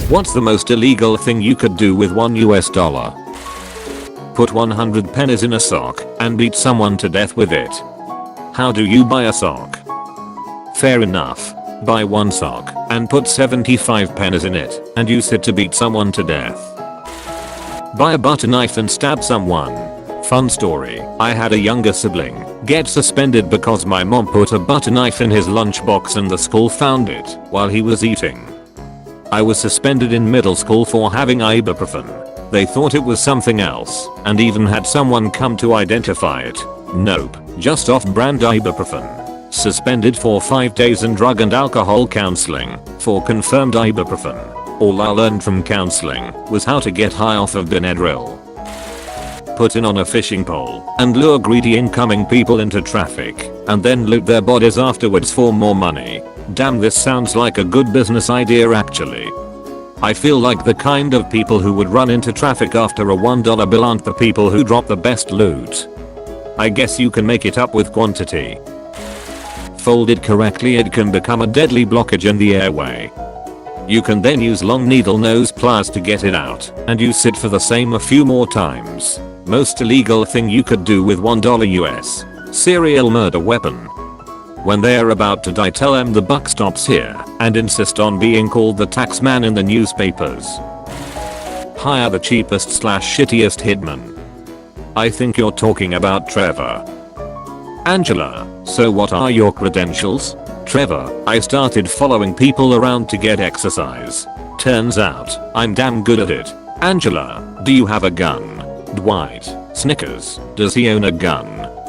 What's the most illegal thing you could do with $1? Put 100 pennies in a sock and beat someone to death with it. How do you buy a sock? Fair enough. Buy one sock and put 75 pennies in it and use it to beat someone to death. Buy a butter knife and stab someone. Fun story, I had a younger sibling get suspended because my mom put a butter knife in his lunchbox and the school found it while he was eating. I was suspended in middle school for having ibuprofen. They thought it was something else and even had someone come to identify it. Nope, just off-brand ibuprofen. Suspended for 5 days and drug and alcohol counseling for confirmed ibuprofen. All I learned from counseling was how to get high off of Benadryl. Put in on a fishing pole and lure greedy incoming people into traffic and then loot their bodies afterwards for more money. Damn, this sounds like a good business idea actually. I feel like the kind of people who would run into traffic after a $1 bill aren't the people who drop the best loot. I guess you can make it up with quantity. Folded correctly, it can become a deadly blockage in the airway. You can then use long needle nose pliers to get it out and use it for the same a few more times. Most illegal thing you could do with $1 serial murder weapon. When they're about to die, tell them the buck stops here and insist on being called the tax man in the newspapers. Hire the cheapest / shittiest hitman. I think you're talking about Trevor. Angela, so what are your credentials? Trevor, I started following people around to get exercise. Turns out, I'm damn good at it. Angela, do you have a gun? Dwight, Snickers, does he own a gun?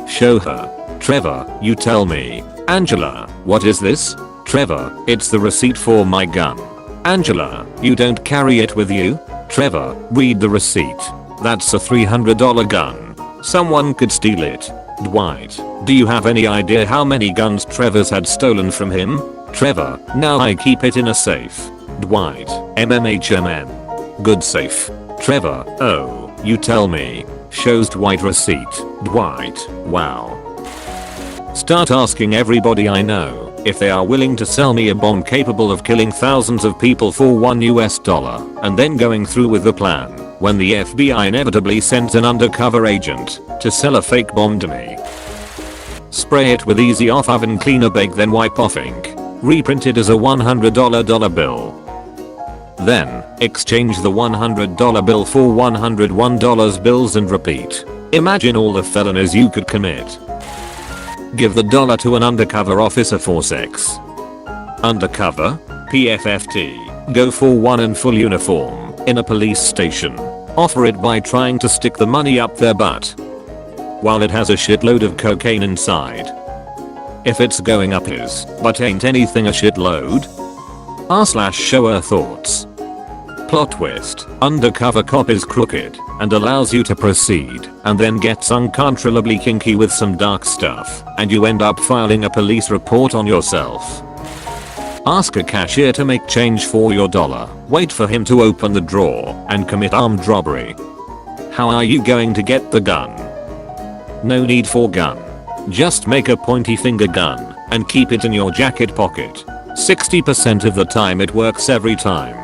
Show her. Trevor, you tell me. Angela, what is this? Trevor, it's the receipt for my gun. Angela, you don't carry it with you? Trevor, read the receipt. That's a $300 gun. Someone could steal it. Dwight, do you have any idea how many guns Trevor's had stolen from him? Trevor, now I keep it in a safe. Dwight, MMHMM. Good safe. Trevor, oh, you tell me. Shows Dwight receipt. Dwight, wow. Start asking everybody I know if they are willing to sell me a bomb capable of killing thousands of people for $1 and then going through with the plan when the FBI inevitably sends an undercover agent to sell a fake bomb to me. Spray it with easy off oven cleaner bake, then wipe off ink. Reprint it as a $100 bill. Then, exchange the $100 bill for $101 bills and repeat. Imagine all the felonies you could commit. Give the dollar to an undercover officer for sex. Undercover? PFFT. Go for one in full uniform, in a police station. Offer it by trying to stick the money up their butt while it has a shitload of cocaine inside. If it's going up his butt, ain't anything a shitload? Rslash show her thoughts. Plot twist, undercover cop is crooked and allows you to proceed and then gets uncontrollably kinky with some dark stuff and you end up filing a police report on yourself. Ask a cashier to make change for your dollar, wait for him to open the drawer and commit armed robbery. How are you going to get the gun? No need for gun. Just make a pointy finger gun and keep it in your jacket pocket. 60% of the time it works every time.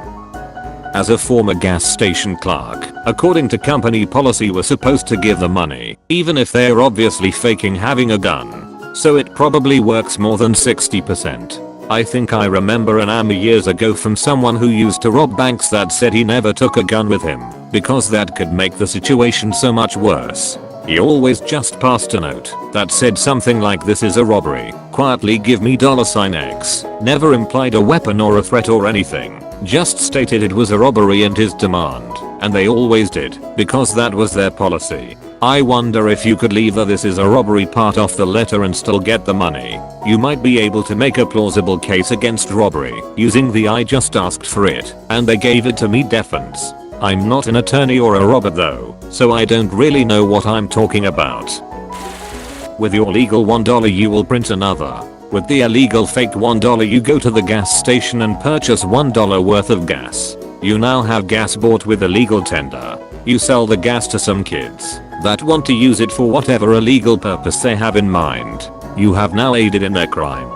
As a former gas station clerk, according to company policy we're supposed to give the money, even if they're obviously faking having a gun. So it probably works more than 60%. I think I remember an AMA years ago from someone who used to rob banks that said he never took a gun with him, because that could make the situation so much worse. He always just passed a note that said something like, "This is a robbery, quietly give me $X. Never implied a weapon or a threat or anything, just stated it was a robbery and his demand, and they always did, because that was their policy. I wonder if you could leave the "this is a robbery" part off the letter and still get the money. You might be able to make a plausible case against robbery using the "I just asked for it and they gave it to me" defense. I'm not an attorney or a robber though, so I don't really know what I'm talking about. With your legal $1 you will print another. With the illegal fake $1 you go to the gas station and purchase $1 worth of gas. You now have gas bought with a legal tender. You sell the gas to some kids that want to use it for whatever illegal purpose they have in mind. You have now aided in their crime.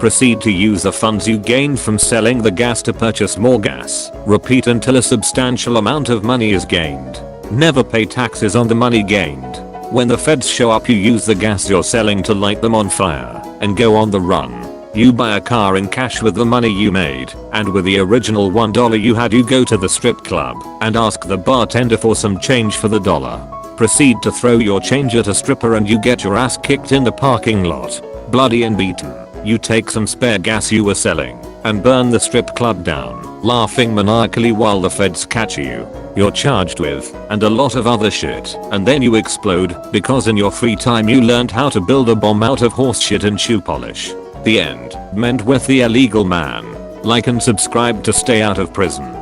Proceed to use the funds you gained from selling the gas to purchase more gas. Repeat until a substantial amount of money is gained. Never pay taxes on the money gained. When the feds show up, you use the gas you're selling to light them on fire and go on the run. You buy a car in cash with the money you made, and with the original $1 you had, you go to the strip club and ask the bartender for some change for the dollar. Proceed to throw your change at a stripper and you get your ass kicked in the parking lot. Bloody and beaten, you take some spare gas you were selling and burn the strip club down, laughing maniacally while the feds catch you. You're charged with and a lot of other shit, and then you explode because in your free time you learned how to build a bomb out of horse shit and shoe polish. The end. Meant with the illegal man. Like and subscribe to stay out of prison.